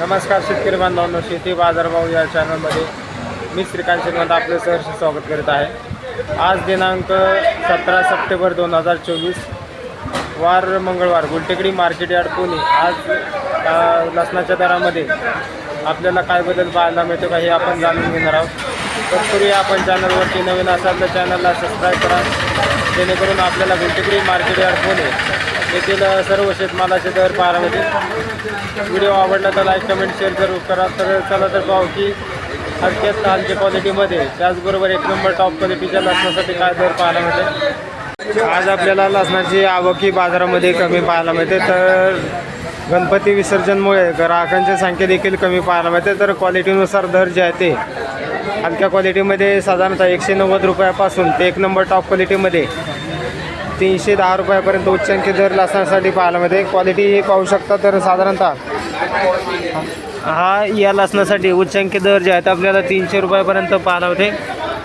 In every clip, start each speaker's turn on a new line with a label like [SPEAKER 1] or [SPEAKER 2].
[SPEAKER 1] नमस्कार शेतकरी बांधवांनो, शेती बाजारभाव या चॅनलमध्ये मी श्रीकांत श्रीमंत आपले सहर्ष स्वागत करीत आहे। आज दिनांक 17 सप्टेंबर 2024 वार मंगळवार, गुलटेकडी मार्केट यार्ड पुणे। आज लसणाच्या दरामध्ये आपल्याला काय बदल पाहायला मिळतो का हे आपण जाणून घेणार आहोत। तत्पूर्वी आपण चॅनलवरती नवीन असाल तर चॅनलला सबस्क्राईब करा, जेणेकरून आपल्याला गुलटेकडी मार्केट यार्ड पुणे येथील सर्व शेतमालाचे दर पाहायला मिळतील। व्हिडिओ आवडला तर लाईक कमेंट शेअर जरूर करा। तर चला तर पाहू की हलक्यात हलक्या क्वालिटीमध्ये त्याचबरोबर एक नंबर टॉप क्वालिटीच्या लसणासाठी काय दर पाहायला मिळते। आज आपल्याला लसणाची आवकी बाजारामध्ये कमी पाहायला मिळते। तर गणपती विसर्जनमुळे ग्राहकांची संख्या देखील कमी पाहायला मिळते। तर क्वालिटीनुसार दर जे आहे ते हलक्या क्वालिटीमध्ये साधारणतः 190 रुपयापासून ते एक नंबर टॉप क्वालिटीमध्ये 310 रुपयापर्यंत उच्चांकी दर लसणासाठी पाहायला मिळते। क्वालिटी पाहू शकता तर साधारणतः या लसणासाठी उच्चांकी दर जे आहेत आपल्याला 300 रुपयापर्यंत पाहायला मिळते।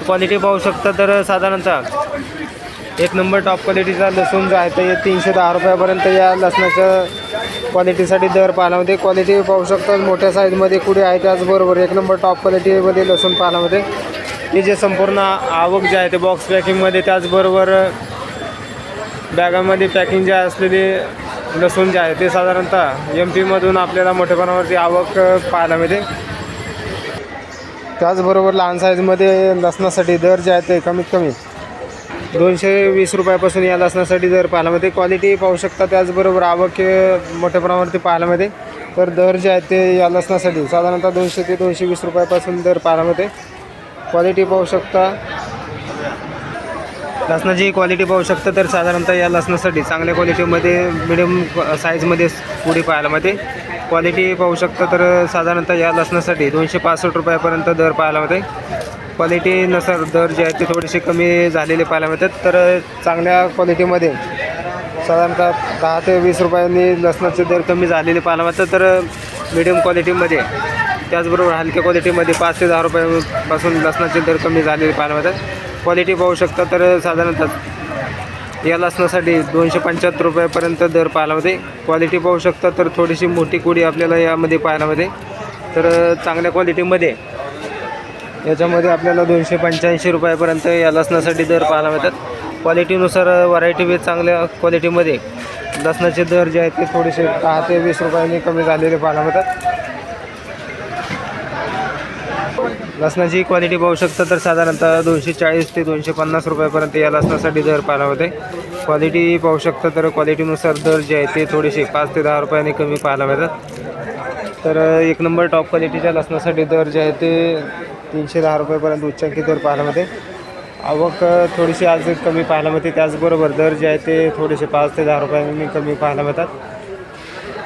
[SPEAKER 1] क्वालिटी पाहू शकता तर साधारणतः एक नंबर टॉप क्वालिटीचा लसूण जो आहे ते 310 रुपयापर्यंत या लसणाच्या क्वालिटीसाठी दर पाहायला मिळते। क्वालिटी पाहू शकता मोठ्या साईजमध्ये कुठे आहे, त्याचबरोबर एक नंबर टॉप क्वालिटीमध्ये लसूण पाहायला मिळते। हे जे संपूर्ण आवक जे आहे ते बॉक्स पॅकिंगमध्ये, त्याचबरोबर बॅगामध्ये पॅकिंग जे असलेले लसूण जे आहे ते साधारणतः MP मधून आपल्याला मोठ्या प्रमाणावरती आवक पाहायला मिळते। त्याचबरोबर लहान साईजमध्ये लसणासाठी दर जे आहे ते कमीत कमी 220 रुपयापासून या लसणासाठी दर पाहायला मिळते। क्वालिटी पाहू शकता, त्याचबरोबर आवक मोठ्या प्रमाणावरती पाहायला मिळते। तर दर जे आहेत ते या लसणासाठी साधारणतः 200 ते 220 रुपयापासून दर पाहायला मिळते। क्वालिटी पाहू शकता, लसणाची क्वालिटी पाहू शकता तर साधारणतः या लसणासाठी चांगल्या क्वालिटीमध्ये मिडियम साईजमध्ये पुडी पाहायला मिळते। क्वालिटी पाहू शकता तर साधारणतः या लसणासाठी 265 रुपयापर्यंत दर पाहायला मिळते। क्वालिटीनुसार दर जे आहेत ते थोडेसे कमी झालेले पाहायला मिळतात। तर चांगल्या क्वालिटीमध्ये साधारणतः 10 ते 20 रुपयांनी लसणाचे दर कमी झालेले पाहायला मिळतात। तर मिडियम क्वालिटीमध्ये, त्याचबरोबर हलक्या क्वालिटीमध्ये 5 ते 10 रुपयापासून लसणाचे दर कमी झालेले पाहायला मिळतात। क्वालिटी पाहू शकता तर साधारणतः या लसणासाठी 275 रुपयापर्यंत दर पाहायला मिळते। क्वालिटी पाहू शकता तर थोडीशी मोठी कुडी आपल्याला यामध्ये पाहायला मिळते। तर चांगल्या क्वालिटीमध्ये याच्यामध्ये आपल्याला 285 रुपयापर्यंत या लसणासाठी दर पाहायला मिळतात। क्वालिटीनुसार व्हरायटी वेज चांगल्या क्वालिटीमध्ये लसणाचे दर जे आहेत ते थोडेसे 10 ते 20 रुपयांनी कमी झालेले पाहायला मिळतात। लसणाची क्वालिटी पाहू शकता तर साधारणतः 240 ते 250 रुपयापर्यंत या लसणासाठी दर पाहायला मिळते। क्वालिटी पाहू शकता तर क्वालिटीनुसार दर जे आहे ते थोडेसे 5 ते 10 रुपयांनी कमी पाहायला मिळतात। तर एक नंबर टॉप क्वालिटीच्या लसणासाठी दर जे आहे ते 310 रुपयापर्यंत उच्चांकी दर पाहायला मिळते। आवक थोडीशी आज कमी पाहायला मिळते, त्याचबरोबर दर जे आहे ते थोडेसे 5 ते 10 रुपयांनी कमी पाहायला मिळतात।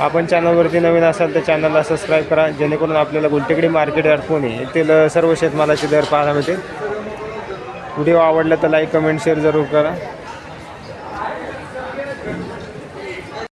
[SPEAKER 1] आपण चॅनलवरती नवीन असाल तर चॅनलला सबस्क्राईब करा, जेणेकरून आपल्याला गुलटेकडी मार्केट यार्ड पुणे येथील सर्व शेतमालाचे दर पाहायला मिळतील। व्हिडिओ आवडला तर लाईक कमेंट शेअर जरूर करा।